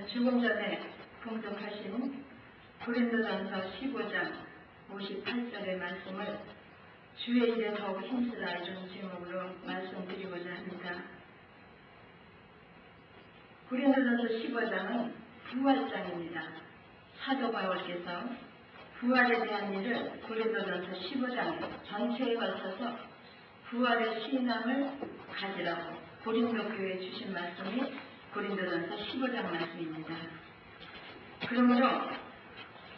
저는 조금 전에 봉독하신 고린도전서 15장 58절의 말씀을 주의 일에 더욱 힘쓰라 이런 제목으로 말씀드리고자 합니다. 고린도전서 15장은 부활장입니다. 사도 바울께서 부활에 대한 일을 고린도전서 15장 전체에 걸쳐서 부활의 신앙을 가지라고 고린도 교회에 주신 말씀이 고린도전서 15장 말씀입니다. 그러므로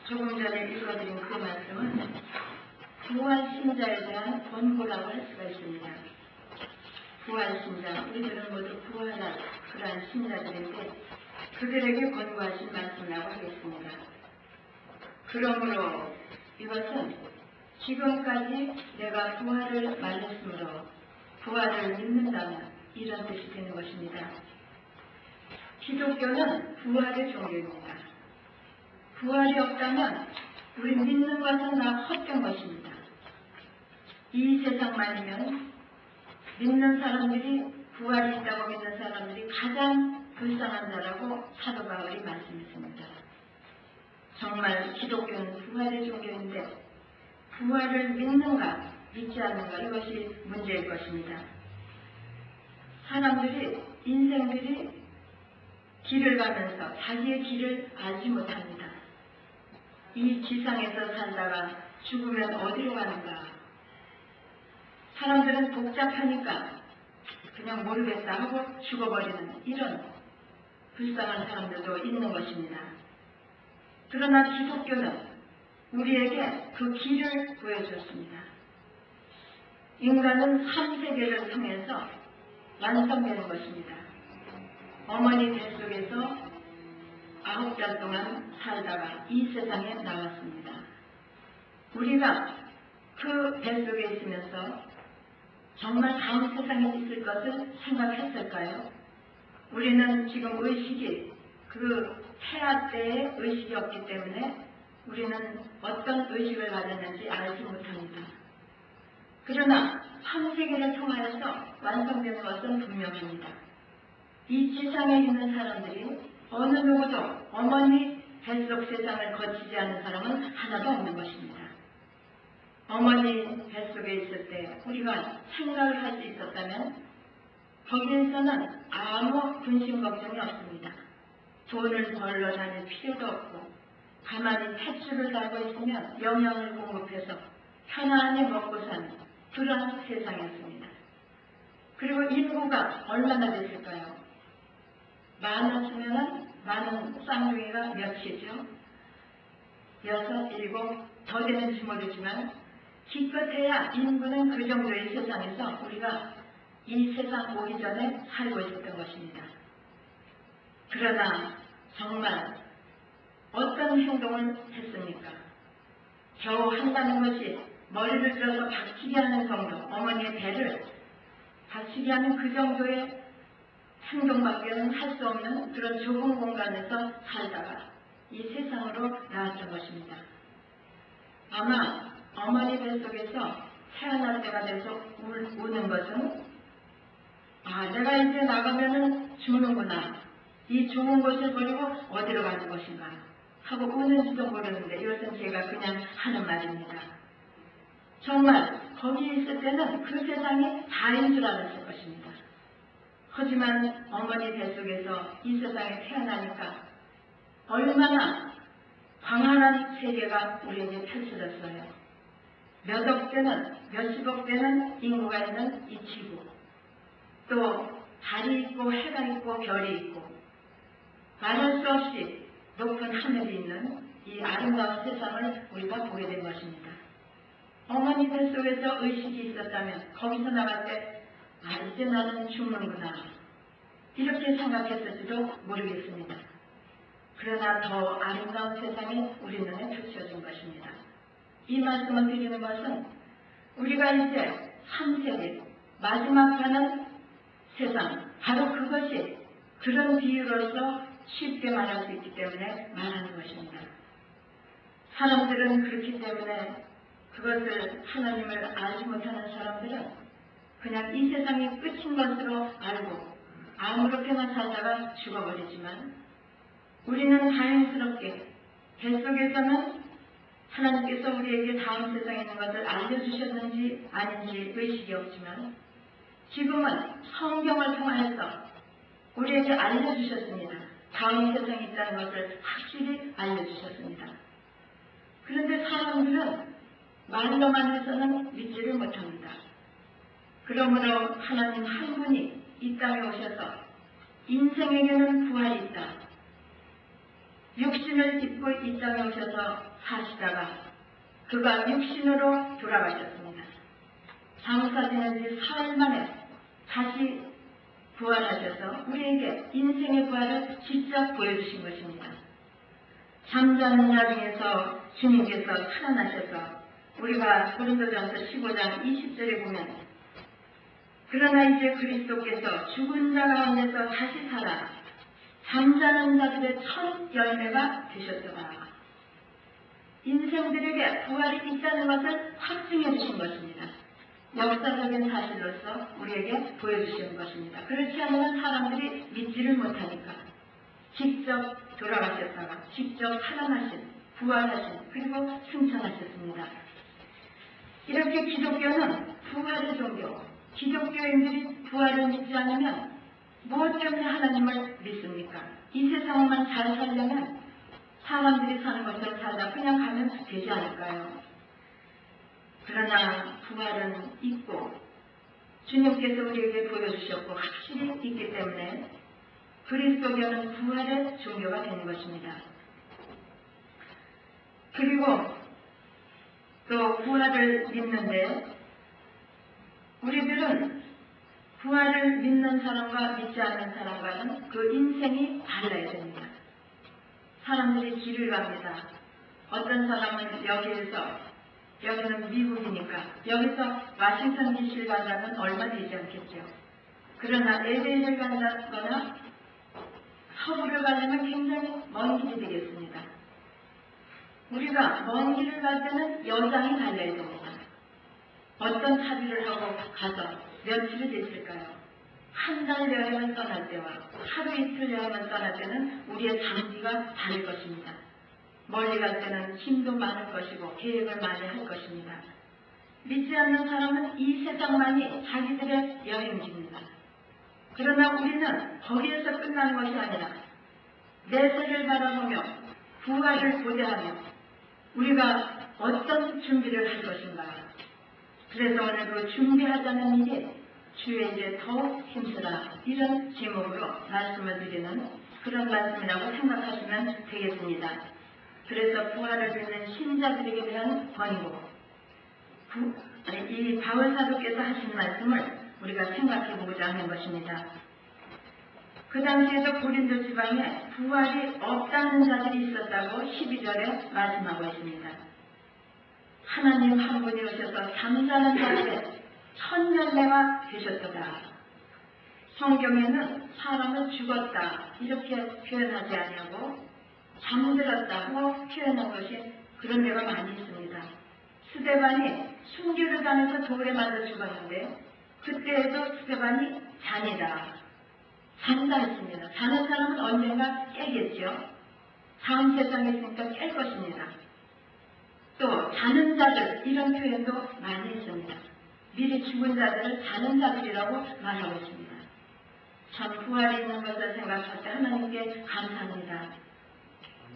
조금 전에 읽어드린 그 말씀은 부활신자에 대한 권고라고 할 수가 있습니다. 부활신자, 우리들은 모두 부활할 그러한 신자들인데 그들에게 권고하신 말씀이라고 하겠습니다. 그러므로 이것은 지금까지 내가 부활을 말했으므로 부활을 믿는다면 이런 뜻이 되는 것입니다. 기독교는 부활의 종교입니다. 부활이 없다면 우리 믿는 것은 다 헛된 것입니다. 이 세상만이면 믿는 사람들이 부활이 있다고 믿는 사람들이 가장 불쌍한 자라고 사도 바울이 말씀했습니다. 정말 기독교는 부활의 종교인데 부활을 믿는가 믿지 않는가 이것이 문제일 것입니다. 사람들이 인생들이 길을 가면서 자기의 길을 알지 못합니다. 이 지상에서 살다가 죽으면 어디로 가는가? 사람들은 복잡하니까 그냥 모르겠다 하고 죽어버리는 이런 불쌍한 사람들도 있는 것입니다. 그러나 기독교는 우리에게 그 길을 보여줬습니다. 인간은 3세계를 통해서 완성되는 것입니다. 어머니 뱃속에서 9달 동안 살다가 이 세상에 나왔습니다. 우리가 그 뱃속에 있으면서 정말 다음 세상에 있을 것을 생각했을까요? 우리는 지금 의식이 그 태아 때의 의식이 없기 때문에 우리는 어떤 의식을 가졌는지 알지 못합니다. 그러나 3세계를 통하여서 완성되는 것은 분명합니다. 이 지상에 있는 사람들이 어느 누구도 어머니 뱃속 세상을 거치지 않은 사람은 하나도 없는 것입니다. 어머니 뱃속에 있을 때 우리가 생각을 할 수 있었다면 거기에서는 아무 근심 걱정이 없습니다. 돈을 벌러 다닐 필요도 없고 가만히 탯줄을 달고 있으면 영양을 공급해서 편안히 먹고 사는 그런 세상이었습니다. 그리고 인구가 얼마나 됐을까요? 많았으면 많은 쌍둥이가 몇이죠? 6, 7, 더 되는지 모르지만 기껏해야 인구는 그 정도의 세상에서 우리가 이 세상 오기 전에 살고 있었던 것입니다. 그러나 정말 어떤 행동을 했습니까? 겨우 한다는 것이 머리를 들어서 박치게 하는 정도, 어머니의 배를 박치게 하는 그 정도의 행동밖에는 할 수 없는 그런 좁은 공간에서 살다가 이 세상으로 나왔던 것입니다. 아마 어머니 뱃속에서 태어날 때가 돼서 우는 것은 내가 이제 나가면은 죽는구나. 이 좋은 것을 버리고 어디로 가는 것인가 하고 우는지도 모르는데 이것은 제가 그냥 하는 말입니다. 정말 거기에 있을 때는 그 세상이 다인 줄 알았을 것입니다. 하지만 어머니 뱃속에서 이 세상에 태어나니까 얼마나 광활한 세계가 우리에게 펼쳐졌어요. 몇억 대는 몇십억 대는 인구가 있는 이 지구, 또 달이 있고 해가 있고 별이 있고 말할 수 없이 높은 하늘이 있는 이 아름다운 세상을 우리가 보게 된 것입니다. 어머니 뱃속에서 의식이 있었다면 거기서 나갈 때 이제 나는 죽는구나 이렇게 생각했을지도 모르겠습니다. 그러나 더 아름다운 세상이 우리 눈에 펼쳐진 것입니다. 이 말씀을 드리는 것은 우리가 이제 3세기 마지막 가는 세상, 바로 그것이 그런 비유로서 쉽게 말할 수 있기 때문에 말하는 것입니다. 사람들은 그렇기 때문에 그것을 하나님을 알지 못하는 사람들은 그냥 이 세상이 끝인 것으로 알고 아무렇게나 살다가 죽어버리지만 우리는 다행스럽게 뱃속에서는 하나님께서 우리에게 다음 세상에 있는 것을 알려주셨는지 아닌지 의식이 없지만 지금은 성경을 통하여서 우리에게 알려주셨습니다. 다음 세상에 있다는 것을 확실히 알려주셨습니다. 그런데 사람들은 말로만 해서는 믿지를 못합니다. 그러므로 하나님 한 분이 이 땅에 오셔서 인생에게는 부활이 있다. 육신을 입고 이 땅에 오셔서 사시다가 그가 육신으로 돌아가셨습니다. 장사 지낸 지 사흘 만에 다시 부활하셔서 우리에게 인생의 부활을 직접 보여주신 것입니다. 잠자는 자 중에서 주님께서 살아나셔서 우리가 고린도전서 15장 20절에 보면 그러나 이제 그리스도께서 죽은 자 가운데서 다시 살아 잠자는 자들의 첫 열매가 되셨더라. 인생들에게 부활이 있다는 것을 확증해 주신 것입니다. 역사적인 사실로서 우리에게 보여주시는 것입니다. 그렇지 않으면 사람들이 믿지를 못하니까 직접 돌아가셨다가 직접 살아나신, 부활하신, 그리고 승천하셨습니다. 이렇게 기독교는 부활의 종교, 기독교인들이 부활을 믿지 않으면 무엇 때문에 하나님을 믿습니까? 이 세상만 잘 살려면 사람들이 사는 것처럼 살다 그냥 가면 되지 않을까요? 그러나 부활은 있고 주님께서 우리에게 보여주셨고 확실히 있기 때문에 그리스도교는 부활의 종교가 되는 것입니다. 그리고 또 부활을 믿는데 우리들은 부활을 믿는 사람과 믿지 않는 사람과는 그 인생이 달라야 됩니다. 사람들이 길을 갑니다. 어떤 사람은 여기는 미국이니까 여기서 와싱턴 DC를 간다면 얼마 되지 않겠죠. 그러나 LA를 간다거나 서부를 가려면 굉장히 먼 길이 되겠습니다. 우리가 먼 길을 갈 때는 여장이 달려야 됩니다. 어떤 차비를 하고 가서 며칠이 됐을까요? 한 달 여행을 떠날 때와 하루 이틀 여행을 떠날 때는 우리의 장비가 다를 것입니다. 멀리 갈 때는 힘도 많을 것이고 계획을 많이 할 것입니다. 믿지 않는 사람은 이 세상만이 자기들의 여행지입니다. 그러나 우리는 거기에서 끝나는 것이 아니라 내세를 바라보며 부활을 고대하며 우리가 어떤 준비를 할 것인가. 그래서 오늘 그 준비하자는 일이 주의 이제 더욱 힘쓰라 이런 제목으로 말씀을 드리는 그런 말씀이라고 생각하시면 되겠습니다. 그래서 부활을 믿는 신자들에게 대한 권고, 이 바울 사도께서 하신 말씀을 우리가 생각해 보고자 하는 것입니다. 그 당시에도 고린도 지방에 부활이 없다는 자들이 있었다고 12절에 말씀하고 있습니다. 하나님 한 분이 오셔서 잠자는 자들의 첫 열매가 되셨도다. 성경에는 사람은 죽었다 이렇게 표현하지 아니하고 잠들었다고 표현한 것이 그런 데가 많이 있습니다. 스데반이 순교를 당해서 돌에 맞아 죽었는데 그때에도 스데반이 잔이다. 잔다 했습니다. 자는 사람은 언젠가 깨겠죠. 다음 세상에 있으니까 깰 것입니다. 또 자는 자들 이런 표현도 많이 있습니다. 미리 죽은 자들을 자는 자들이라고 말하고 있습니다. 참 부활이 있는 것을 생각할 때 하나님께 감사합니다.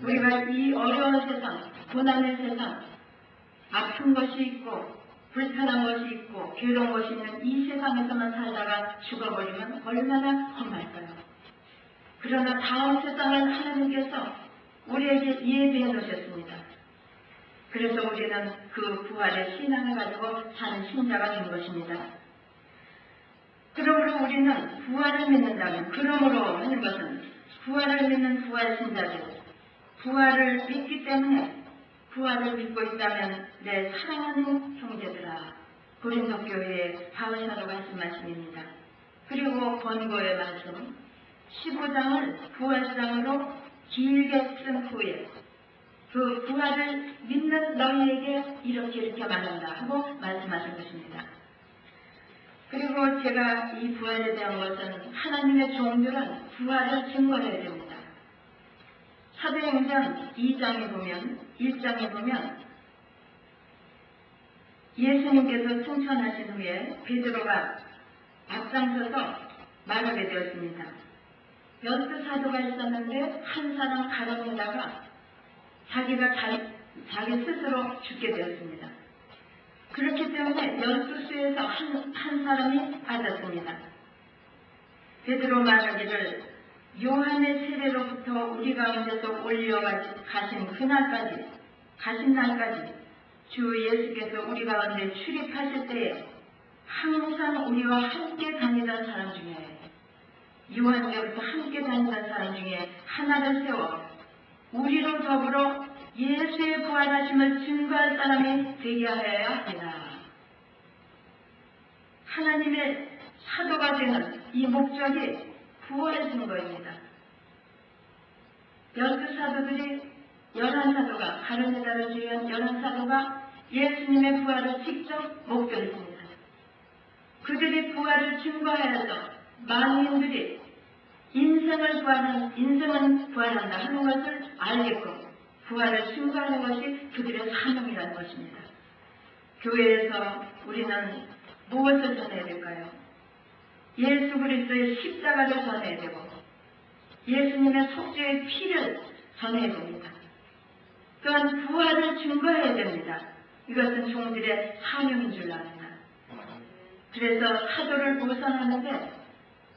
우리가 이 어려운 세상, 고난의 세상, 아픈 것이 있고 불편한 것이 있고 괴로운 것이 있는 이 세상에서만 살다가 죽어버리면 얼마나 험할까요? 그러나 다음 세상을 하나님께서 우리에게 예비해 놓으셨습니다. 그래서 우리는 그 부활의 신앙을 가지고 사는 신자가 된 것입니다. 그러므로 우리는 부활을 믿는다면, 그러므로 하는 것은 부활을 믿는 부활 신자들, 부활을 믿기 때문에 부활을 믿고 있다면 내 사랑하는 형제들아, 고린도 교회의 바울 사도가 하신 말씀입니다. 그리고 권고의 말씀 15장을 부활장으로 길게 쓴 후에 그 부활을 믿는 너희에게 이렇게 말한다 하고 말씀하신 것입니다. 그리고 제가 이 부활에 대한 것은 하나님의 종들은 부활을 증거해야 됩니다. 사도행전 1장에 보면 예수님께서 승천하신 후에 베드로가 앞장서서 말하게 되었습니다. 12사도가 있었는데 한 사람 가론유다가 자기 스스로 죽게 되었습니다. 그렇기 때문에 12수에서 한 사람이 빠졌습니다. 베드로 말하기를 요한의 세례로부터 우리 가운데서 올려가신 가신 날까지 주 예수께서 우리 가운데 출입하실 때에 항상 우리와 함께 다니던 사람 중에 요한 때부터 함께 다니던 사람 중에 하나를 세워 우리로 더불어 예수의 부활하심을 증거할 사람이 되게 하여야 합니다. 하나님의 사도가 되는 이 목적이 부활의 증거입니다. 12사도들이 11사도가 가룟유다를 제외한 11사도가 예수님의 부활을 직접 목도했습니다. 그들이 부활을 증거하여서 만민들이 인생은 부활한다 하는 것을 알겠고 부활을 증거하는 것이 그들의 사명이라는 것입니다. 교회에서 우리는 무엇을 전해야 될까요? 예수 그리스도의 십자가를 전해야 되고 예수님의 속죄의 피를 전해야 됩니다. 또한 부활을 증거해야 됩니다. 이것은 종들의 사명인 줄 압니다. 그래서 사도를 보선하는데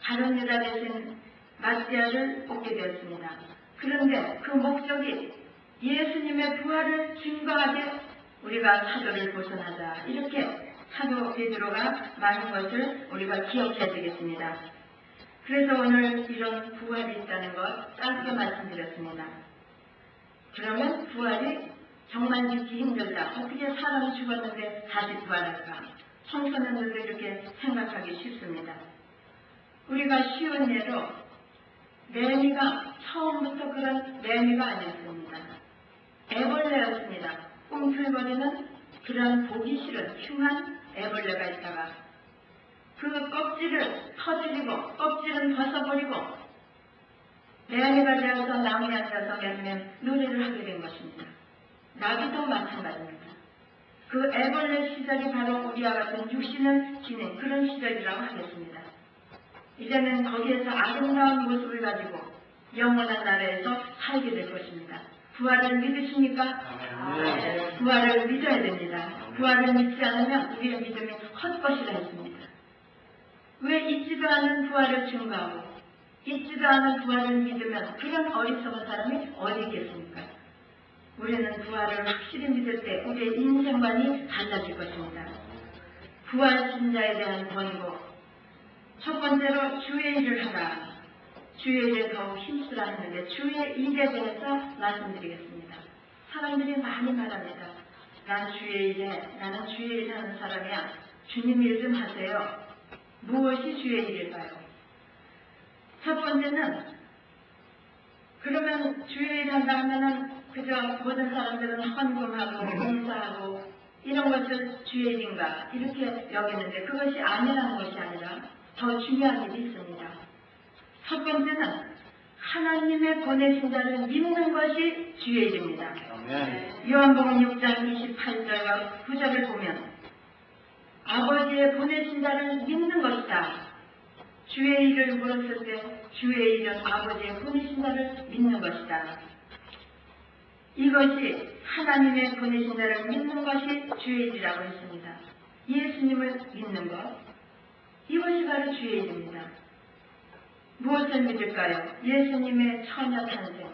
가룟유다 대신 마시아를 뽑게 되었습니다. 그런데 그 목적이 예수님의 부활을 증거하게 우리가 사도를 보선하자 이렇게 사도 베드로가 말한 것을 우리가 기억해야 되겠습니다. 그래서 오늘 이런 부활이 있다는 것 짧게 말씀드렸습니다. 그러면 부활이 정말 믿기 힘들다. 어떻게 사람이 죽었는데 다시 부활할까? 청소년들도 이렇게 생각하기 쉽습니다. 우리가 쉬운 예로 매미가 처음부터 그런 매미가 아니었습니다. 애벌레였습니다. 꿈틀거리는 그런 보기 싫은 흉한 애벌레가 있다가 그 껍질을 터뜨리고 껍질은 벗어버리고 매미가 되어서 나무에 앉아서 맴맴 노래를 하게 된 것입니다. 나비도 마찬가지입니다. 그 애벌레 시절이 바로 우리와 같은 육신을 지닌 그런 시절이라고 하겠습니다. 이제는 거기에서 아름다운 모습을 가지고 영원한 나라에서 살게 될 것입니다. 부활을 믿으십니까? 부활을 믿어야 됩니다. 부활을 믿지 않으면 우리의 믿음이 헛것이라 했습니다. 왜 잊지도 않은 부활을 증거하고 잊지도 않은 부활을 믿으면 그런 어리석은 사람이 어디 있겠습니까? 우리는 부활을 확실히 믿을 때 우리의 인생관이 달라질 것입니다. 부활 신자에 대한 권고. 첫 번째로 주의 일을 하라. 주의 일에 더욱 힘쓰라 했는데 주의 일에 대해서 말씀드리겠습니다. 사람들이 많이 말합니다. 나는 주의 일 하는 사람이야. 주님 일 좀 하세요. 무엇이 주의 일일까요? 첫 번째는 그러면 주의 일 한다 하면은 그저 모든 사람들은 헌금하고 봉사하고 이런 것을 주의 일인가 이렇게 여기는데 그것이 아니라는 것이 아니라 더 중요한 일이 있습니다. 첫 번째는 하나님의 보내신 자를 믿는 것이 주의 일입니다. 요한복음 6장 28절과 9절을 보면 아버지의 보내신 자를 믿는 것이다. 주의 일을 물었을 때 주의 일은 아버지의 보내신 자를 믿는 것이다. 이것이 하나님의 보내신 자를 믿는 것이 주의 일이라고 했습니다. 예수님을 믿는 것, 이것이 바로 주의 일입니다. 무엇을 믿을까요? 예수님의 처녀 탄생.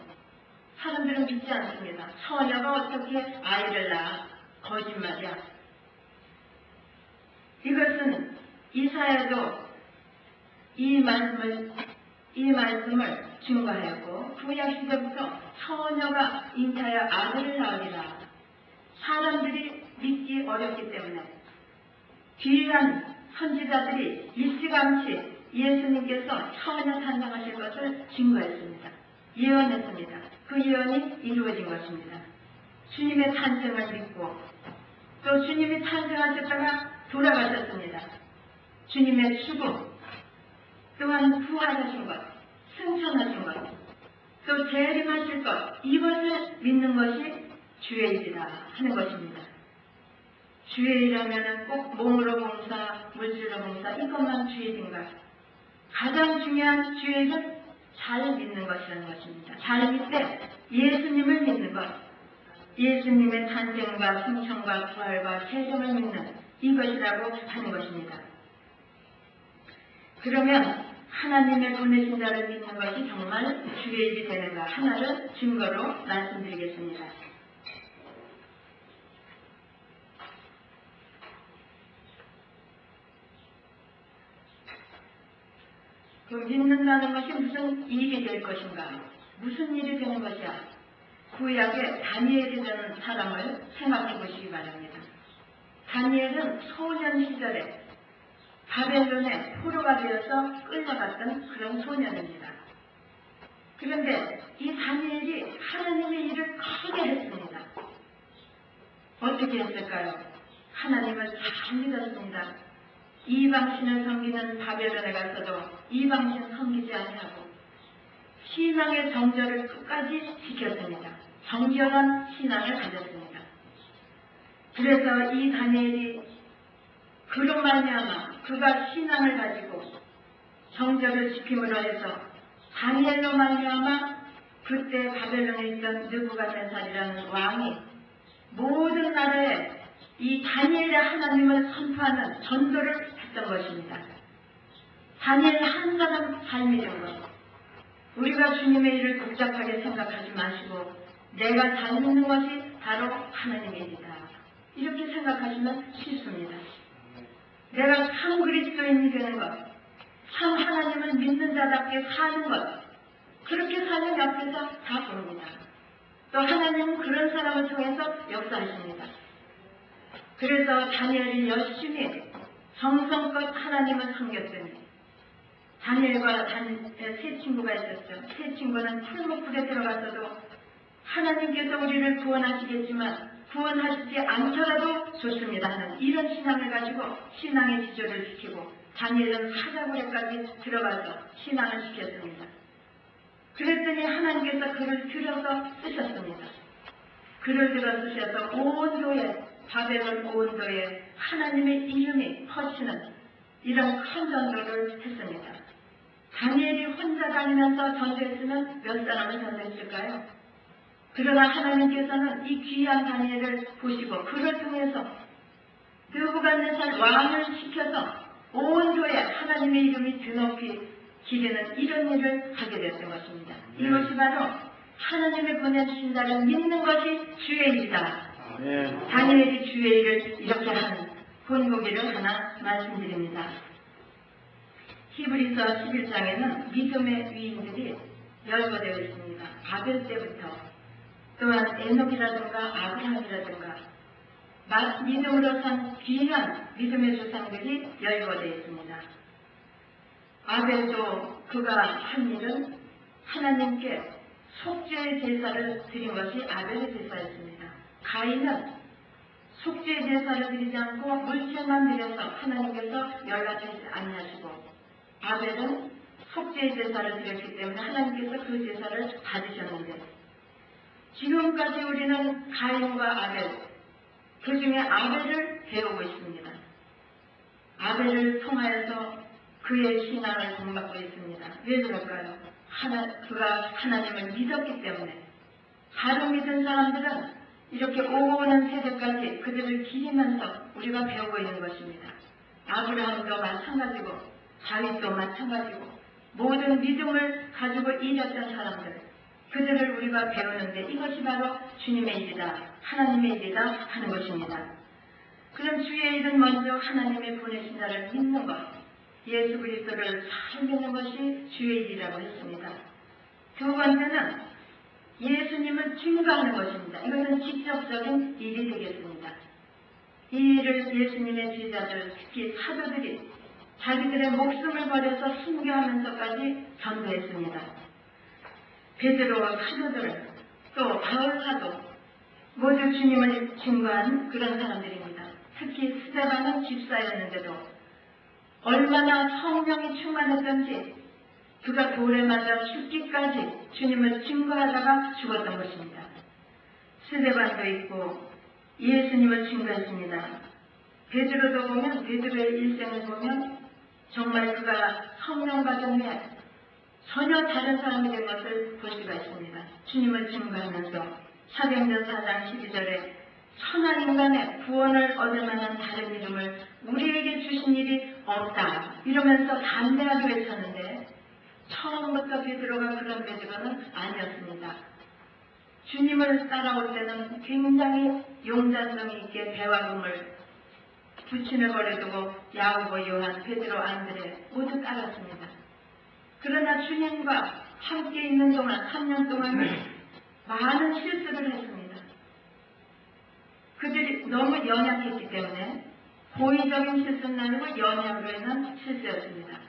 사람들은 믿지 않습니다. 처녀가 어떻게 아이를 낳아? 거짓말이야. 이것은 이사야도 이 말씀을 증거하였고 구약시대부터 처녀가 잉타하여 아들을 낳으리라. 사람들이 믿기 어렵기 때문에 귀한 선지자들이 일찌감치 예수님께서 처녀 탄생하실 것을 증거했습니다. 예언했습니다. 그 예언이 이루어진 것입니다. 주님의 탄생을 믿고 또 주님이 탄생하셨다가 돌아가셨습니다. 주님의 죽음 또한 부활하신 것, 승천하신 것, 또 재림하실 것, 이것을 믿는 것이 주의 일이다 하는 것입니다. 주의 일하면 꼭 몸으로 봉사, 물질로 봉사 이것만 주의 일인가? 가장 중요한 주의 일은 잘 믿는 것이라는 것입니다. 잘 믿되 예수님을 믿는 것, 예수님의 탄생과 승천과 부활과 세례를 믿는 이것이라고 하는 것입니다. 그러면 하나님의 보내신 자를 믿는 것이 정말 주의 일이 되는가 하나를 증거로 말씀드리겠습니다. 그 믿는다는 것이 무슨 일이 될 것인가? 무슨 일이 되는 것이야? 구약의 다니엘이라는 사람을 생각해 보시기 바랍니다. 다니엘은 소년 시절에 바벨론의 포로가 되어서 끌려갔던 그런 소년입니다. 그런데 이 다니엘이 하나님의 일을 크게 했습니다. 어떻게 했을까요? 하나님을 잘 믿었습니다. 이방신을 섬기는 바벨론에 가서도 이방신 섬기지 아니하고 신앙의 정절을 끝까지 지켰습니다. 정결한 신앙을 가졌습니다. 그래서 이 다니엘이 그로 말미암아 그가 신앙을 가지고 정절을 지킴으로 해서 다니엘로 말미암아 그때 바벨론에 있던 느부갓네살이라는 왕이 모든 나라에 이 다니엘의 하나님을 선포하는 전도를 했던 것입니다. 다니엘 한 사람 잘 믿은 것. 우리가 주님의 일을 복잡하게 생각하지 마시고 내가 잘 믿는 것이 바로 하나님의 일이다. 이렇게 생각하시면 쉽습니다. 내가 참 그리스도인이 되는 것, 참 하나님을 믿는 자답게 사는 것, 그렇게 사는 옆에서 다 보입니다. 또 하나님은 그런 사람을 통해서 역사하십니다. 그래서 다니엘이 열심히 정성껏 하나님을 섬겼더니 다니엘과 세 친구가 있었죠. 세 친구는 풀목불에 들어가서도 하나님께서 우리를 구원하시겠지만 구원하시지 않더라도 좋습니다 하는 이런 신앙을 가지고 신앙의 지조를 지키고 다니엘은 사자굴에까지 들어가서 신앙을 지켰습니다. 그랬더니 하나님께서 그를 들어서 쓰셨습니다. 그를 들어 쓰셔서 온 도에 바벨론 온 도에 하나님의 이름이 퍼지는 이런 큰 전도를 했습니다. 다니엘이 혼자 다니면서 전도했으면 몇 사람을 전도했을까요? 그러나 하나님께서는 이 귀한 다니엘을 보시고 그를 통해서 느부갓네살 왕을 시켜서 온 도에 하나님의 이름이 드높이 기리는 이런 일을 하게 됐던 것입니다. 이것이 바로 하나님의 보내주신 자를 믿는 것이 주의 일이다. 다니엘이 주의 일을 이렇게 하는 본보기를 하나 말씀드립니다. 히브리서 11장에는 믿음의 위인들이 열거되어 있습니다. 아벨 때부터 또한 에녹이라든가 아브라함이라든가 믿음으로 산 귀한 믿음의 조상들이 열거되어 있습니다. 아벨도 그가 한 일은 하나님께 속죄의 제사를 드린 것이 아벨의 제사였습니다. 가인은 속죄의 제사를 드리지 않고 물질만 드려서 하나님께서 연락하지 아니하시고 아벨은 속죄의 제사를 드렸기 때문에 하나님께서 그 제사를 받으셨는데 지금까지 우리는 가인과 아벨 그 중에 아벨을 배우고 있습니다. 아벨을 통하여서 그의 신앙을 본받고 있습니다. 왜 그럴까요? 그가 하나님을 믿었기 때문에 바로 믿은 사람들은 이렇게 오는 세대까지 그들을 기리면서 우리가 배우고 있는 것입니다. 아브라함도 마찬가지고 다윗도 마찬가지고 모든 믿음을 가지고 일했던 사람들 그들을 우리가 배우는데 이것이 바로 주님의 일이다. 하나님의 일이다 하는 것입니다. 그럼 주의 일은 먼저 하나님의 보내신 자를 믿는 것 예수 그리스도를 잘 믿는 것이 주의 일이라고 했습니다. 두 번째는 예수님을 증거하는 것입니다. 이것은 직접적인 일이 되겠습니다. 이 일을 예수님의 제자들 특히 사도들이 자기들의 목숨을 버려서 순교하면서까지 전도했습니다. 베드로와 사도들 또 바울 사도 모두 주님을 증거한 그런 사람들입니다. 특히 스데반은 집사였는데도 얼마나 성령이 충만했던지 그가 돌에 맞아 죽기까지 주님을 증거하다가 죽었던 것입니다. 스데반도 있고 예수님을 증거했습니다. 베드로도 보면 베드로의 일생을 보면 정말 그가 성령 받은 후에 전혀 다른 사람이 된 것을 볼 수가 있습니다. 주님을 증거하면서 사도행전 4장 12절에 천하 인간의 구원을 얻을 만한 다른 이름을 우리에게 주신 일이 없다 이러면서 담대하게 외쳤는데 처음부터 베드로가 그런 베드로는 아니었습니다. 주님을 따라올 때는 굉장히 용자성 있게 배와금을 부친을 버려두고 야고보, 요한, 베드로, 안드레 모두 따랐습니다. 그러나 주님과 함께 있는 동안 3년 동안 많은 실수를 했습니다. 그들이 너무 연약했기 때문에 고의적인 실수는 아니고 연약으로 인한 실수였습니다.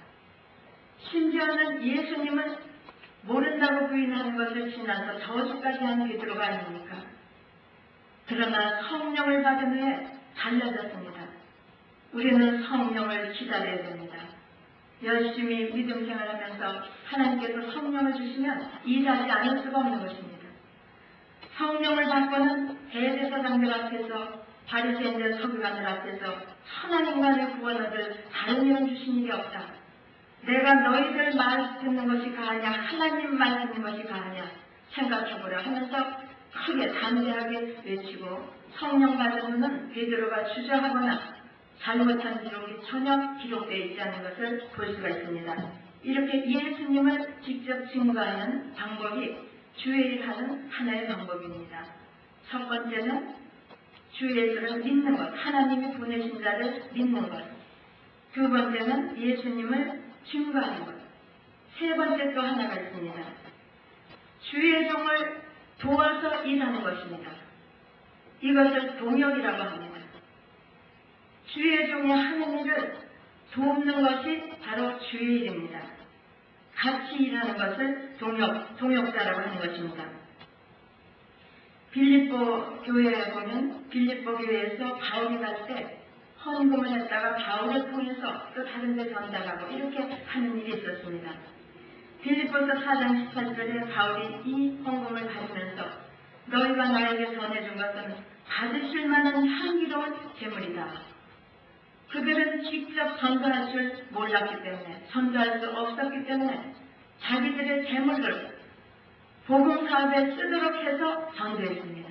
심지어는 예수님을 모른다고 부인하는 것을 지나서 저주까지 한 베드로가 아닙니까? 그러나 성령을 받은 후에 달라졌습니다. 우리는 성령을 기다려야 됩니다. 열심히 믿음 생활하면서 하나님께서 성령을 주시면 일하지 않을 수가 없는 것입니다. 성령을 받고는 대제사장들 앞에서 바리새인들 서기관들 앞에서 천하 인간의 구원 얻을 다른 이름 주신 일이 없다. 내가 너희들 말 듣는 것이 가하냐 하나님 말 듣는 것이 가하냐 생각해보라 하면서 크게 담대하게 외치고 성령 받은 후는 베드로가 주저하거나 잘못한 기록이 전혀 기록되어 있지 않은 것을 볼 수가 있습니다. 이렇게 예수님을 직접 증거하는 방법이 주일하는 하나의 방법입니다. 첫 번째는 주 예수를 믿는 것, 하나님이 보내신 자를 믿는 것. 두 번째는 예수님을 증거하는 것. 세 번째 또 하나가 있습니다. 주의 종을 도와서 일하는 것입니다. 이것을 동역이라고 합니다. 주의 종이 하는 일을 돕는 것이 바로 주의 일입니다. 같이 일하는 것을 동역자라고 하는 것입니다. 빌립보 교회에 보면 빌립보 교회에서 바울이 갈 때 헌금을 했다가 바울을 통해서 또 다른 데 전달하고 이렇게 하는 일이 있었습니다. 빌립보서 4장 18절에 바울이 이 헌금을 가지면서 너희가 나에게 전해준 것은 받으실 만한 향기로운 제물이다. 그들은 직접 전도할 줄 몰랐기 때문에 전도할 수 없었기 때문에 자기들의 재물을 복음 사업에 쓰도록 해서 전도했습니다.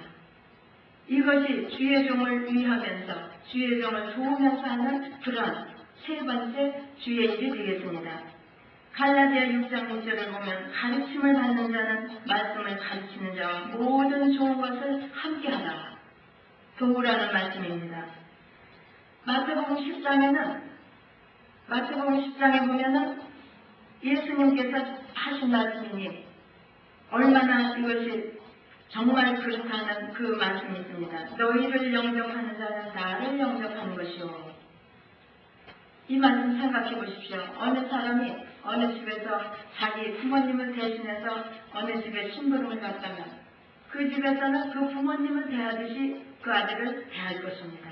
이것이 주의 종을 위하면서 주의 종을 도우면서 하는 그런 세 번째 주의 일이 되겠습니다. 갈라디아 6장 6절을 보면 가르침을 받는 자는 말씀을 가르치는 자와 모든 좋은 것을 함께하라. 도우라는 말씀입니다. 마태복음 10장에 보면은 예수님께서 하신 말씀이니 얼마나 이것이 정말 그렇다는 그 말씀이 있습니다. 너희를 영접하는 자는 나를 영접하는 것이요. 이 말씀 생각해 보십시오. 어느 사람이 어느 집에서 자기 부모님을 대신해서 어느 집에 심부름을 갔다면 그 집에서는 그 부모님을 대하듯이 그 아들을 대할 것입니다.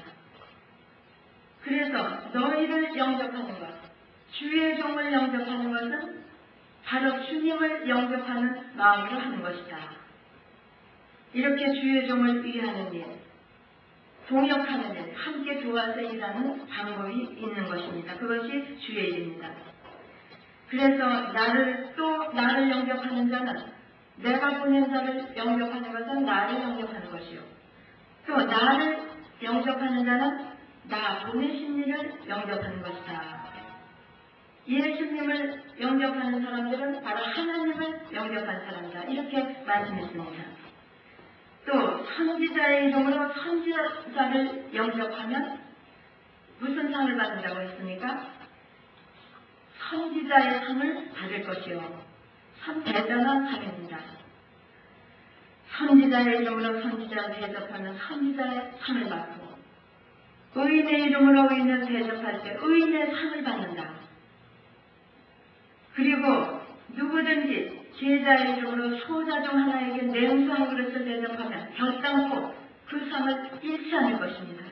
그래서 너희를 영접하는 것, 주의 종을 영접하는 것은 바로 주님을 영접하는 마음으로 하는 것이다. 이렇게 주의 종을 위하는 일, 동역하는 일, 함께 도와서 일하는 방법이 있는 것입니다. 그것이 주의 일입니다. 그래서 나를 영접하는 자는 내가 보낸 자를 영접하는 것은 나를 영접하는 것이요. 또 나를 영접하는 자는 나 보내신 이를 영접하는 것이다. 예수님을 영접하는 사람들은 바로 하나님을 영접한 사람이다. 이렇게 말씀했습니다. 또 선지자의 이름으로 선지자를 영접하면 무슨 상을 받는다고 했습니까? 선지자의 상을 받을 것이요. 참 대단한 상입니다. 선지자의 이름으로 선지자를 대접하면 선지자의 상을 받고 의인의 이름으로 의인을 대접할 때 의인의 상을 받는다. 그리고 누구든지 제자의 이름으로 소자 중 하나에게 냉수 한 그릇을 대접하면 결단코 그 상을 잃지 않을 것입니다.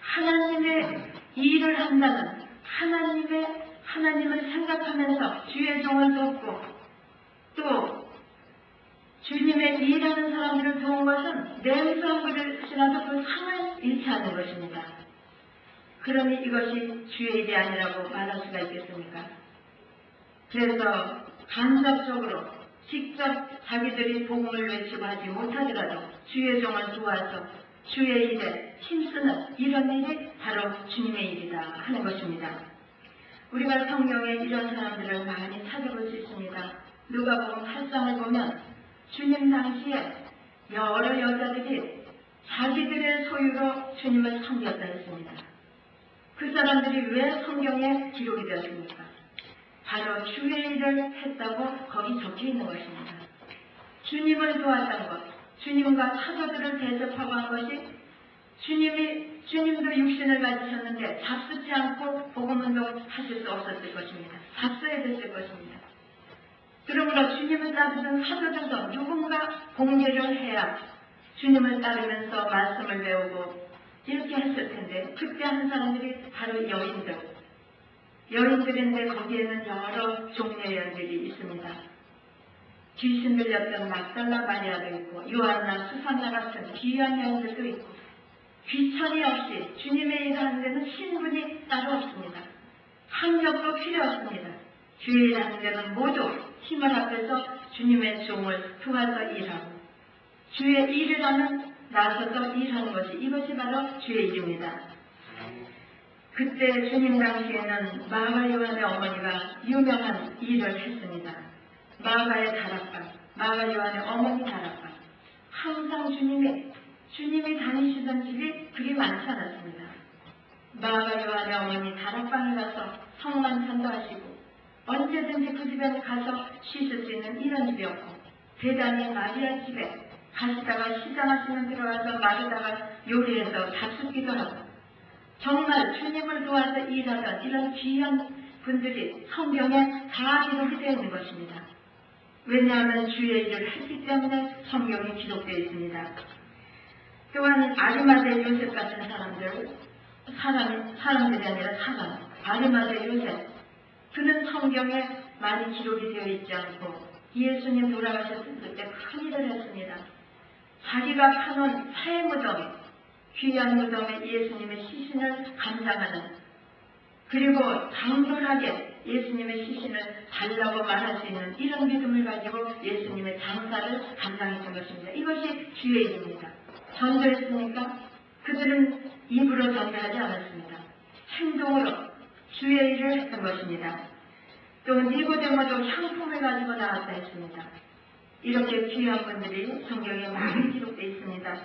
하나님의 일을 한다는 하나님의 하나님을 생각하면서 주의 종을 돕고 또 주님의 일하는 사람들을 도운 것은 냉수한 것일지라도 그 상을 잃지 않는 것입니다. 그러니 이것이 주의 일이 아니라고 말할 수가 있겠습니까? 그래서 간접적으로 직접 자기들이 복음을 외치고 하지 못하더라도 주의 종을 도와서 주의 일에 힘쓰는 이런 일이 바로 주님의 일이다 하는 것입니다. 우리가 성경에 이런 사람들을 많이 찾아볼 수 있습니다. 누가복음 8장을 보면 주님 당시에 여러 여자들이 자기들의 소유로 주님을 섬겼다 했습니다. 그 사람들이 왜 성경에 기록이 되었습니까? 바로 주의 일을 했다고 거기 적혀 있는 것입니다. 주님을 도왔던 것, 주님과 사도들을 대접하고 한 것이 주님도 육신을 가지셨는데 잡수지 않고 복음운동 하실 수 없었을 것입니다. 잡숴야 됐을 것입니다. 그러므로 주님을 따르던 사도들도 누군가 공개를 해야 주님을 따르면서 말씀을 배우고 이렇게 했을 텐데 그때 한 사람들이 바로 여인들인데 거기에는 여러 종류의 여인들이 있습니다. 귀신 들렸던 막달라 마리아도 있고 요한나 수산나 같은 귀한 여인들도 있고 귀천이 없이 주님의 일을 하는 데는 신분이 따로 없습니다. 학력도 필요 없습니다. 주의 일 하는 데는 모두 힘을 합해서 주님의 종을 도와서 일하고 주의 일을 하면 나서서 일하는 것이 이것이 바로 주의 일입니다. 그때 주님 당시에는 마가 요한의 어머니가 유명한 일을 했습니다. 마가의 다락방, 마가 요한의 어머니 다락방. 항상 주님이 다니시던 집이 그리 많지 않았습니다. 마가 요한의 어머니 다락방에 가서 성만찬도 하시고 언제든지 그 집에 가서 쉬실 수 있는 이런 집이었고 대단히 마리아 집에 가시다가 시장하시는 들어가서 마르다가 요리해서 잡숫기도 하고 정말 주님을 도와서 일하던 이런 귀한 분들이 성경에 다 기록이 되어 있는 것입니다. 왜냐하면 주의 일을 했기 때문에 성경이 기록되어 있습니다. 또한 아리마대 요셉 같은 사람들이 아니라 사람, 아리마대 요셉, 그는 성경에 많이 기록이 되어 있지 않고 예수님 돌아가셨을 때 큰 일을 했습니다. 자기가 파놓은 새 무덤, 귀한 무덤에 예수님의 시신을 감당하는 그리고 당돌하게 예수님의 시신을 달라고 말할 수 있는 이런 믿음을 가지고 예수님의 장사를 감당했던 것입니다. 이것이 주의 일입니다. 전도했습니까? 그들은 입으로 전도하지 않았습니다. 행동으로 주의 일을 했던 것입니다. 또 니고데모도 향품을 가지고 나왔다 했습니다. 이렇게 귀한 분들이 성경에 많이 기록되어 있습니다.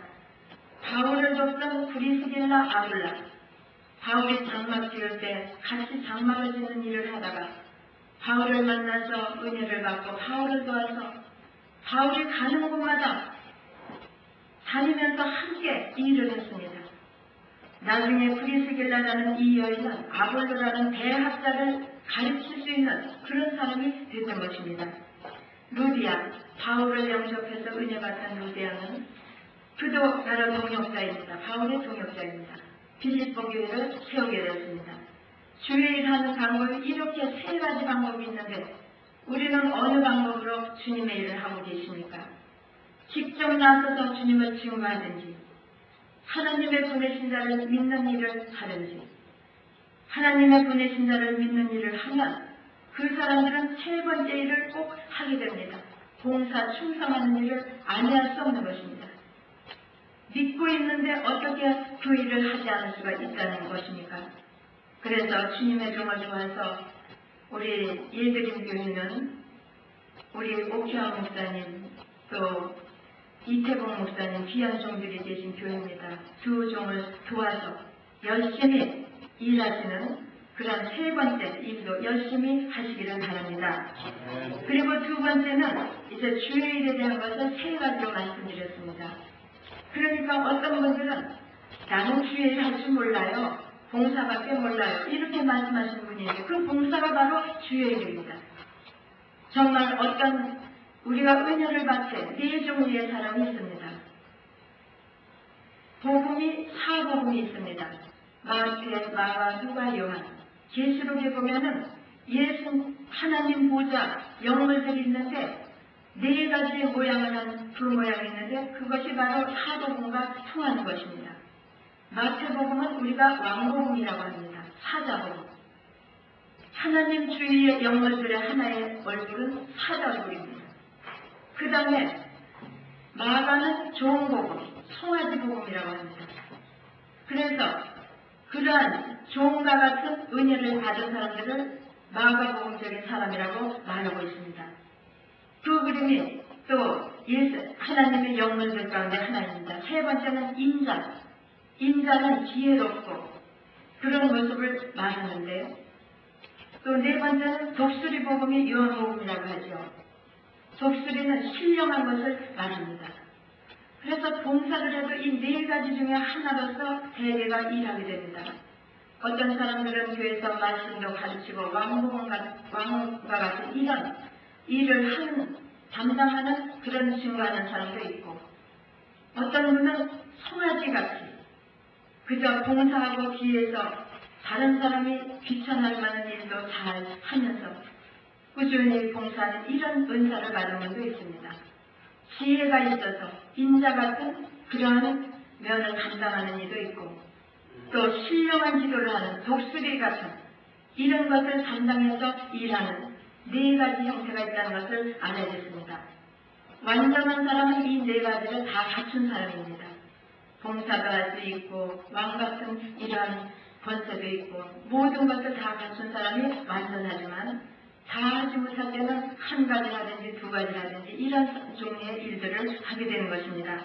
바울을 돕던 브리스길라 아굴라, 바울이 장막 지을 때 같이 장막을 짓는 일을 하다가 바울을 만나서 은혜를 받고 바울을 도와서 바울이 가는 곳마다 다니면서 함께 일을 했습니다. 나중에 브리스길라라는 이 여인은 아볼로라는 대학자를 가르칠 수 있는 그런 사람이 됐던 것입니다. 루디아, 바울을 영접해서 은혜 받은 루디아는 그도 바로 동역자입니다. 바울의 동역자입니다. 빌립보 교회를 세우게 되었습니다. 주의 일하는 방법이 이렇게 세 가지 방법이 있는데 우리는 어느 방법으로 주님의 일을 하고 계십니까? 직접 나서서 주님을 증거하든지 하나님의 보내신 자를 믿는 일을 하든지 하나님의 보내신 자를 믿는 일을 하면 그 사람들은 세 번째 일을 꼭 하게 됩니다. 봉사, 충성하는 일을 아니할 수 없는 것입니다. 믿고 있는데 어떻게 그 일을 하지 않을 수가 있다는 것입니까? 그래서 주님의 종을 좋아해서 우리 예드림 교회는 우리 오키아 목사님 또 이태봉 목사님 귀한 종들이 계신 교회입니다. 두 종을 도와서 열심히 일하시는 그런 세 번째 일도 열심히 하시기를 바랍니다. 그리고 두 번째는 이제 주의 일에 대한 것을 세 가지로 말씀드렸습니다. 그러니까 어떤 분들은 나는 주의 일 할 줄 몰라요. 봉사밖에 몰라요. 이렇게 말씀하시는 분이 있는데 그 봉사가 바로 주의 일입니다. 정말 어떤 우리가 은혜를 받게 네 종류의 사람이 있습니다. 복음이 사복음이 있습니다. 마태, 마가, 누가, 요한. 계시록에 보면은 예수 하나님 보좌 영물들이 있는데 네 가지의 모양을 한 두 모양이 있는데 그것이 바로 사복음과 통하는 것입니다. 마태복음은 우리가 왕복음이라고 합니다. 사자복음. 하나님 주위의 영물들의 하나의 얼굴은 사자복음입니다. 그 다음에 마가는 종복음, 송아지복음이라고 합니다. 그래서 그러한 종과 같은 은혜를 받은 사람들을 마가복음적인 사람이라고 말하고 있습니다. 그 그림이 또 예수 하나님의 영물들 가운데 하나입니다. 세 번째는 인자. 인자는 지혜롭고 그런 모습을 말하는데 또 네 번째는 독수리 복음이 요한복음이라고 하죠. 독수리는 신령한 것을 말합니다. 그래서 봉사를 해도 이 네 가지 중에 하나로서 대개가 일하게 됩니다. 어떤 사람들은 교회에서 말씀도 가르치고 왕과 같은 이런 일을 담당하는 그런 증거하는 사람도 있고 어떤 분은 송아지같이 그저 봉사하고 뒤에서 다른 사람이 귀찮을 만한 일도 잘 하면서 꾸준히 봉사하는 이런 은사를 받은 분도 있습니다. 지혜가 있어서 인자 같은 그러한 면을 감당하는 이도 있고 또 신령한 기도를 하는 독수리 같은 이런 것을 담당해서 일하는 네 가지 형태가 있다는 것을 알아야겠습니다. 완전한 사람은 이 네 가지를 다 갖춘 사람입니다. 봉사도 할 수 있고 왕 같은 이러한 권세도 있고 모든 것을 다 갖춘 사람이 완전하지만 다 하지 못할 때는 한 가지라든지 두 가지라든지 이런 종류의 일들을 하게 되는 것입니다.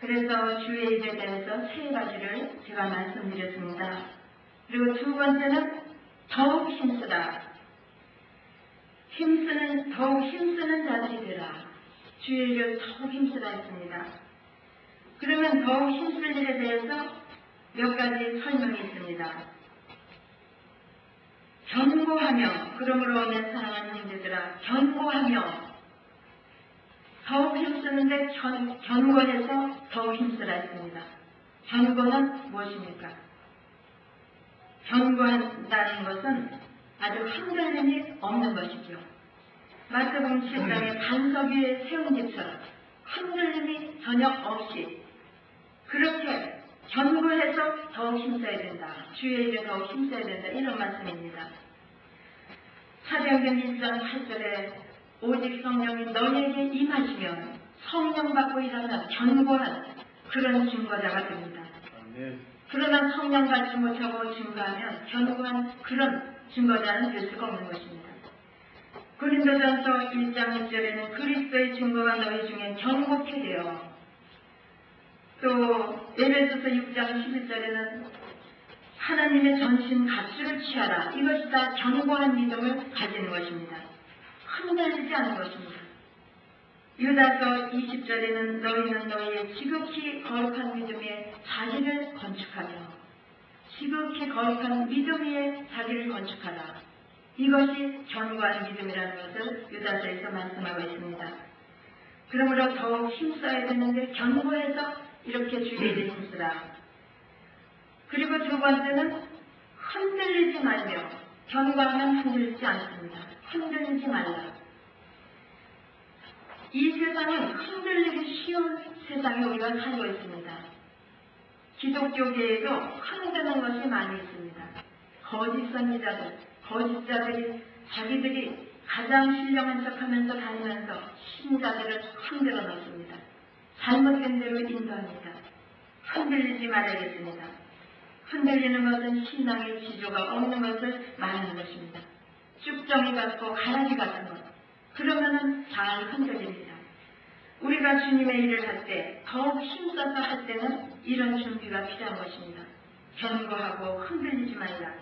그래서 주의 일에 대해서 세 가지를 제가 말씀드렸습니다. 그리고 두 번째는 더욱 힘쓰다. 더욱 힘쓰는 자들이 되라. 주의 일을 더욱 힘쓰라 했습니다. 그러면 더욱 힘쓸 일에 대해서 몇 가지 설명이 있습니다. 견고하며 그러므로 오늘 사랑하는 형제들아 견고하며 더욱 힘쓰는데 견고해서 더욱 힘쓰라 했습니다. 견고는 무엇입니까? 견고한다는 것은 아주 흔들림이 없는 것이죠. 마태복음 7장의 반석 위에 세운 집처럼 흔들림이 전혀 없이 그렇게 견고해서 더욱 힘써야 된다. 주의 일에 더욱 힘써야 된다. 이런 말씀입니다. 사도행전 1장 8절에 오직 성령이 너희에게 임하시면 성령 받고 일하는 견고한 그런 증거자가 됩니다. 그러나 성령 받지 못하고 증거하면 견고한 그런 증거자는 될 수가 없는 것입니다. 고린도전서 1장 1절에는 그리스도의 증거가 너희 중에 견고케 되어 또 에베소서 6장 11절에는 하나님의 전신 갑주를 취하라. 이것이 다 견고한 믿음을 가지는 것입니다. 흔들리지 않는 것입니다. 유다서 20절에는 너희는 너희의 지극히 거룩한 믿음 위에 자기를 건축하며 지극히 거룩한 믿음 위에 자기를 건축하라. 이것이 견고한 믿음이라는 것을 유다서에서 말씀하고 있습니다. 그러므로 더욱 힘써야 되는데 견고해서 이렇게 주의 일에 힘쓰라. 그리고 두 번째는 흔들리지 말며 견고하면 흔들리지 않습니다. 흔들리지 말라. 이 세상은 흔들리기 쉬운 세상에 우리가 살고 있습니다. 기독교계에도 흔드는 것이 많이 있습니다. 거짓 선지자들, 거짓자들이 자기들이 가장 신령한 척하면서 다니면서 신자들을 흔들어 놓습니다. 잘못된 대로 인도합니다. 흔들리지 말아야겠습니다. 흔들리는 것은 신앙의 지조가 없는 것을 말하는 것입니다. 쭉정이 같고 가라지 같은 것. 그러면은 잘 흔들립니다. 우리가 주님의 일을 할 때 더욱 힘써서 할 때는 이런 준비가 필요한 것입니다. 견고하고 흔들리지 말라.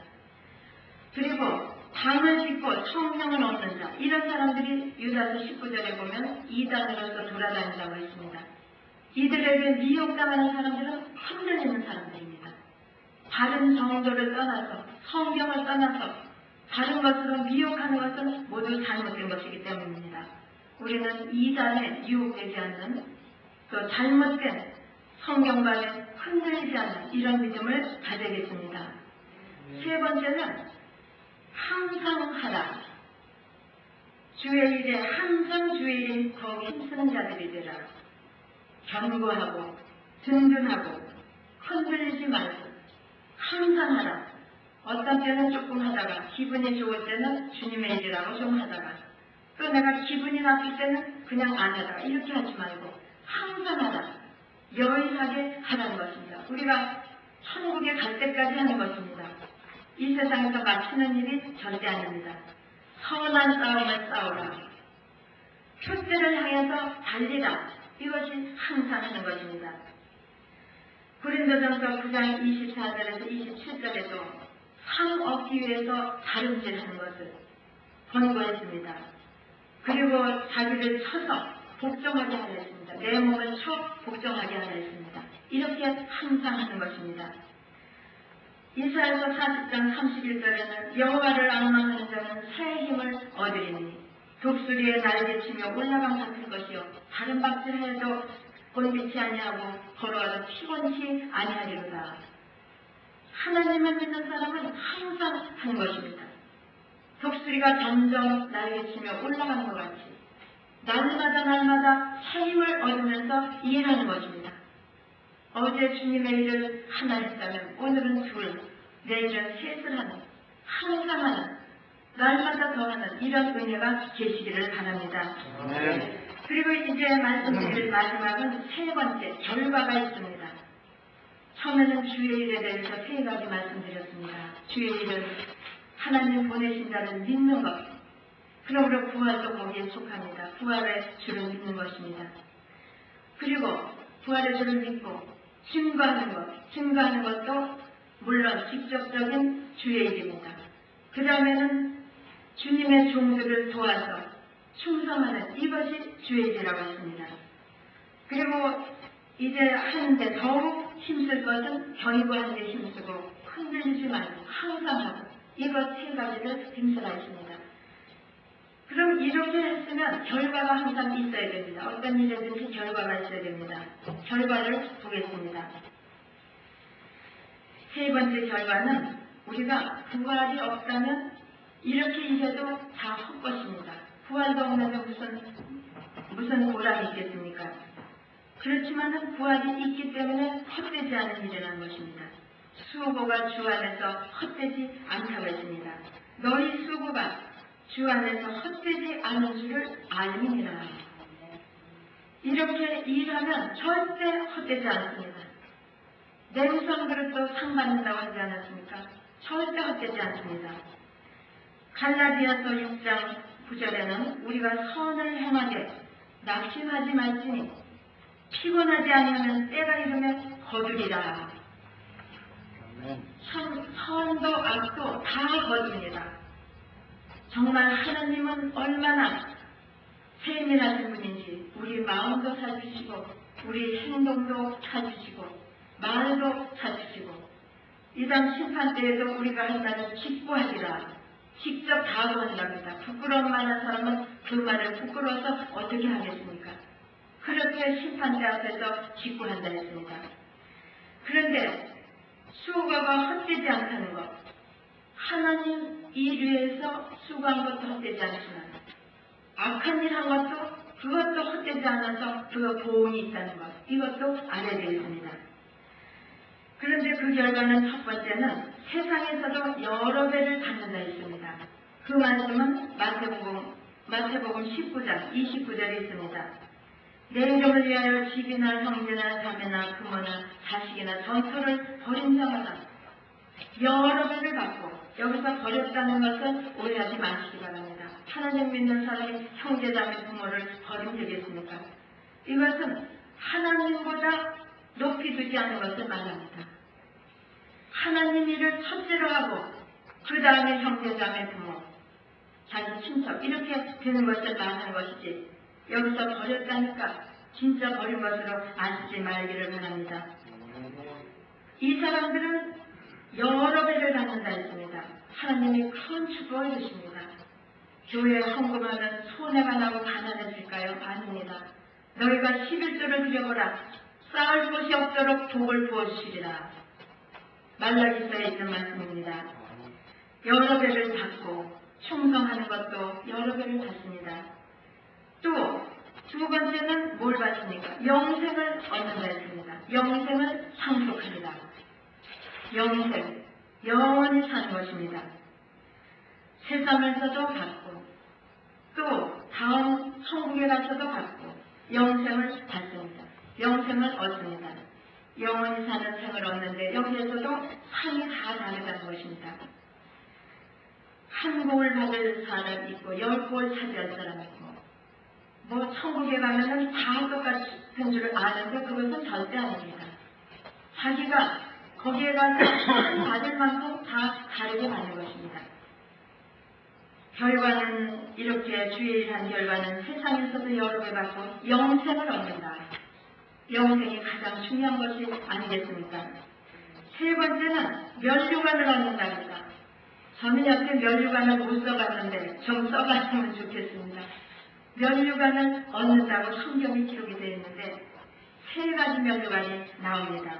그리고 당을 짓고 성령을 얻는 자, 이런 사람들이 유다서 19절에 보면 이단으로서 돌아다닌다고 했습니다. 이들에게 미혹당하는 사람들은 흔들리는 사람들입니다. 다른 정도를 떠나서 성경을 떠나서 다른 것으로 미혹하는 것은 모두 잘못된 것이기 때문입니다. 우리는 이단에 유혹되지 않는 또 잘못된 성경과는 흔들리지 않는 이런 믿음을 가져야겠습니다. 세 번째는 항상 하라. 주의 일에 항상 주의 일에 더욱 힘쓰는 자들이 되라. 견고하고 든든하고 흔들리지 말고 항상 하라. 어떤 때는 조금 하다가 기분이 좋을 때는 주님의 일이라고 좀 하다가 또 내가 기분이 나쁠 때는 그냥 안 하다가 이렇게 하지 말고 항상 하라. 여일하게 하라는 것입니다. 우리가 천국에 갈 때까지 하는 것입니다. 이 세상에서 마치는 일이 절대 아닙니다. 선한 싸움을 싸우라. 표대를 향해서 달리라. 이것이 항상 하는 것입니다. 고린도전서 9장 24절에서 27절에도 상 얻기 위해서 다름질하는 것을 권고했습니다. 그리고 자기를 쳐서 복종하게 하려 했습니다. 내 몸을 쳐 복종하게 하려 했습니다. 이렇게 항상 하는 것입니다. 이사야서 40장 31절에는 여호와를 앙망하는 자는 새 힘을 얻으리니 독수리에 날개치며 올라감 같을 것이요 다른 박질하여도 곤비치 아니하고 걸어와도 피곤치 아니하리로다. 하나님을 믿는 사람은 항상 하는 것입니다. 독수리가 점점 날개치며 올라가는 것 같이 날마다 새 힘을 얻으면서 일하는 것입니다. 어제 주님의 일을 하나 했다면 오늘은 둘, 내일은 셋을 하는, 항상 하는, 날마다 더 하는 이런 은혜가 계시기를 바랍니다. 그리고 이제 말씀드릴 마지막은 세 번째, 결과가 있습니다. 처음에는 주의 일에 대해서 세 가지 말씀드렸습니다. 주의 일은 하나님 보내신 자를 믿는 것, 그러므로 부활도 거기에 속합니다. 부활의 주를 믿는 것입니다. 그리고 부활의 주를 믿고 증거하는 것도 물론 직접적인 주의 일입니다. 그 다음에는 주님의 종들을 도와서 충성하는 이것이 주의 일이라고 했습니다. 그리고 이제 하는데 더욱 힘쓸 것은 견고한 데 힘쓰고 흔들리지 말고 항상 하고 이것 세 가지를 힘쓰라 했습니다. 그럼 이렇게 했으면 결과가 항상 있어야 됩니다. 어떤 일에든지 결과가 있어야 됩니다. 결과를 보겠습니다. 세 번째 결과는 우리가 부활이 없다면 이렇게 일해도 다 헛것입니다. 부활도 없는데 무슨 보람이 있겠습니까? 그렇지만 부활이 있기 때문에 헛되지 않은 일이라는 것입니다. 수고가 주 안에서 헛되지 않다고 했습니다. 너희 수고가 주 안에서 헛되지 않은 줄을 알미니라. 이렇게 일하면 절대 헛되지 않습니다. 냉성 그릇도 상 받는다고 하지 않았습니까? 절대 헛되지 않습니다. 갈라디아서 6장 9절에는 우리가 선을 행하되 낙심하지 말지니 피곤하지 아니하면 때가 이르면 거두리라. 선도 악도 다 거둡니다. 정말 하나님은 얼마나 세밀하신 분인지 우리 마음도 살피시고 우리 행동도 살피시고 말도 살피시고 이단 심판 때에도 우리가 한다는 기뻐하리라. 직접 다루한답니다. 부끄러운 말한 사람은 그 말을 부끄러워서 어떻게 하겠습니까? 그렇게 심판대 앞에서 기뻐한다 했습니다. 그런데 수고가 헛되지 않다는 것, 하나님 일 위해서 수고한 것도 헛되지 않지만 악한 일 한 것도 그것도 헛되지 않아서 그 보응이 있다는 것, 이것도 알아야 되겠습니다. 그런데 그 결과는 첫 번째는 세상에서도 여러 배를 받는다 했습니다. 그 말씀은 마태복음 19장 29절에 있습니다. 내 이름을 위하여 집이나 형제나 자매나 부모나 자식이나 전토를 벌인 자마다 여러 배를 받고, 여기서 버렸다는 것은 오해하지 마시기 바랍니다. 하나님 믿는 사람이 형제자매 부모를 버리면 되겠습니까? 이것은 하나님보다 높이 두지 않는 것을 말합니다. 하나님 일을 첫째로 하고 그 다음에 형제자매 부모, 자기 친척 이렇게 되는 것을 말하는 것이지 여기서 버렸다니까 진짜 버린 것으로 아시지 말기를 바랍니다. 이 사람들은 여러 배를 받는다 했습니다. 하나님이 큰 축복을 주십니다. 교회에 헌금하면 손해가 나고 가난해질까요? 아닙니다. 너희가 11조를 드려보라. 쌓을 곳이 없도록 복을 부어주시리라. 말라기서에 있는 말씀입니다. 여러 배를 받고 충성하는 것도 여러 배를 받습니다. 또 두 번째는 뭘 받습니까? 영생을 얻는다 했습니다. 영생을 상속합니다. 영생, 영원히 사는 것입니다. 세상에서도 받고 또 다음 천국에 가서도 받고 영생을 받습니다. 영생을 얻습니다. 영원히 사는 생을 얻는데 여기에서도 상이 다 다르다는 것입니다. 한 곡을 받을 사람 있고 10곡을 차지할 사람 있고 천국에 가면은 다 똑같은 줄 아는데 그것은 절대 아닙니다. 자기가 거기에 가서 상 받을 만큼 다 다르게 받는 것입니다. 결과는 이렇게 주의한 결과는 세상에서도 여러 배 받고 영생을 얻는다. 영생이 가장 중요한 것이 아니겠습니까? 세 번째는 면류관을 얻는답니다. 저는 여태 면류관을 못 써봤는데 좀 써봤으면 좋겠습니다. 면류관을 얻는다고 성경이 기록이 되어 있는데 세 가지 면류관이 나옵니다.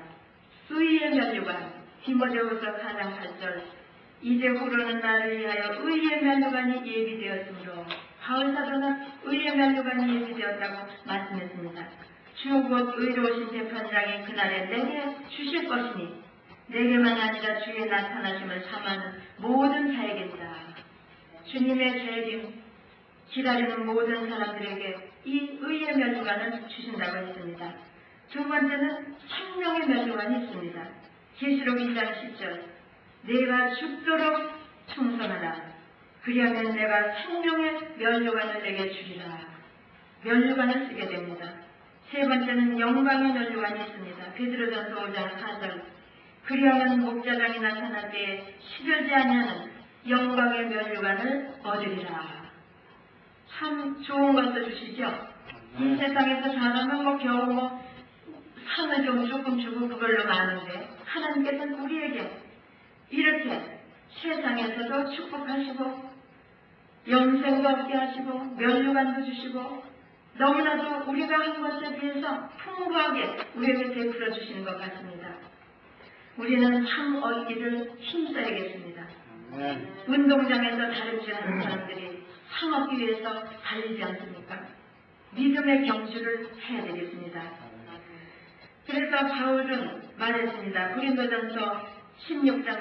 의의 면류관, 디모데후서 4장 8절 이제 후로는 나를 위하여 의의 면류관이 예비되었으므로 바울 사도는 의의 면류관이 예비되었다고 말씀했습니다. 주 곧 의로우신 재판장이 그날에 내게 주실 것이니 내게만 아니라 주의 나타나심을 삼하는 모든 자에게다. 주님의 재림 기다리는 모든 사람들에게 이 의의 면류관을 주신다고 했습니다. 두 번째는 생명의 면류관이 있습니다. 계시록 1장 10절 내가 죽도록 충성하라. 그리하면 내가 생명의 면류관을 내게 주리라. 면류관을 쓰게 됩니다. 세 번째는 영광의 면류관이 있습니다. 베드로전서 5장 4절 그리하면 목자장이 나타날 때에 시들지 아니하는 영광의 면류관을 얻으리라. 참 좋은 것도 주시죠. 이 세상에서 사람은 겨우 상을 좀 조금 주고 그걸로 마는데 하나님께서는 우리에게 이렇게 세상에서도 축복하시고 영생도 얻게 하시고 면류관도 주시고 너무나도 우리가 한 것에 비해서 풍부하게 우리에게 베풀어 주시는 것 같습니다. 우리는 참 얻기를 힘써야겠습니다. 운동장에서 다름질하는 사람들이 상 얻기 위해서 달리지 않습니까? 믿음의 경주를 해야 되겠습니다. 그래서 바울은 말했습니다. 고린도전서 16장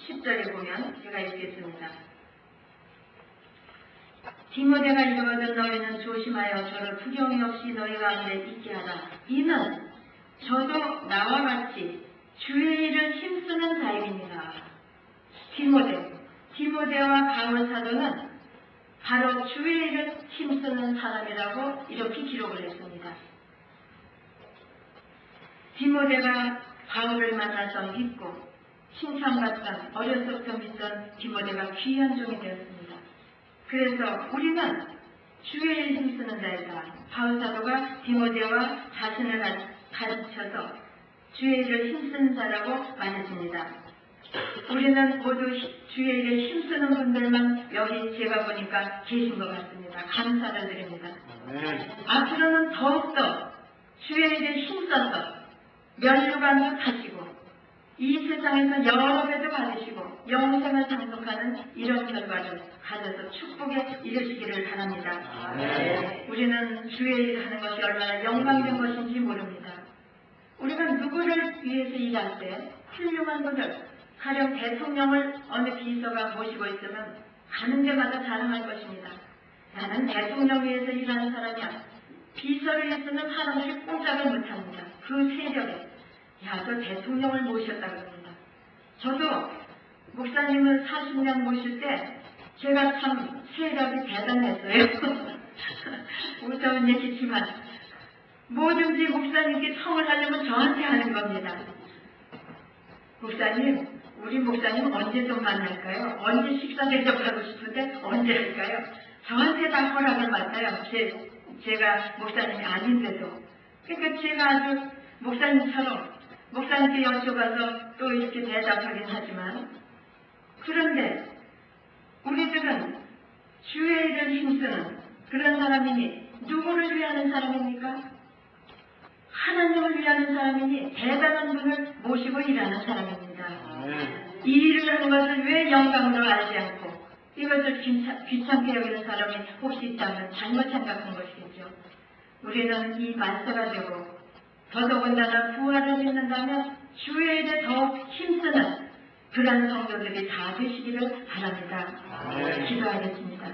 10절에 보면 제가 읽겠습니다. 디모데가 이루어진 너희는 조심하여 저를 두려움이 없이 너희 가운데 있게 하라. 이는 저도 나와 같이 주의 일을 힘쓰는 자입니다. 디모데와 바울 사도는 바로 주의 일을 힘쓰는 사람이라고 이렇게 기록을 했습니다. 디모데가 바울을 만나서 믿고 칭찬받던 어려서부터 믿던 디모데가 귀한 종이 되었습니다. 그래서 우리는 주의 일 힘쓰는 자이다. 바울 사도가 디모데와 자신을 가르쳐서 주의 일을 힘쓰는 자라고 말했습니다. 우리는 모두 주의 일을 힘쓰는 분들만 여기 제가 보니까 계신 것 같습니다. 감사를 드립니다. 앞으로는 더욱더 주의 일에 힘써서 면류관도 타시고 이 세상에서 여러 배도 받으시고 영생을 상속하는 이런 결과를 가져서 축복에 이르시기를 바랍니다. 우리는 주의 일을 하는 것이 얼마나 영광된 것인지 모릅니다. 우리가 누구를 위해서 일할 때 훌륭한 분들, 가령 대통령을 어느 비서가 모시고 있으면 가는 데마다 자랑할 것입니다. 나는 대통령 위해서 일하는 사람이야. 비서를 위해서는 사람들이 꼼짝을 못합니다. 그 세력에 야, 저 대통령을 모셨다고 합니다. 저도 목사님을 40년 모실 때 제가 참 세력이 대단했어요. 무서운 얘기지만 뭐든지 목사님께 청을 하려면 저한테 하는 겁니다. 목사님, 우리 목사님 언제 좀 만날까요? 언제 식사 대접하고 싶은데 언제 할까요? 저한테 다 허락을 받아요. 제가 목사님이 아닌데도. 그러니까 제가 아주 목사님처럼 목사님께 여쭤봐서 또 이렇게 대답하긴 하지만 그런데 우리들은 주의 일을 힘쓰는 그런 사람이니 누구를 위하는 사람입니까? 하나님을 위하는 사람이니 대단한 분을 모시고 일하는 사람입니다. 이 일을 한 것을 왜 영광으로 알지 않고 이것을 귀찮게 여기는 사람이 혹시 있다면 잘못 생각한 것이겠죠. 우리는 이 말세가 되고 더더군다나 부활을 믿는다면 주의 일에 더욱 힘쓰는 그런 성도들이 다 되시기를 바랍니다. 기도하겠습니다.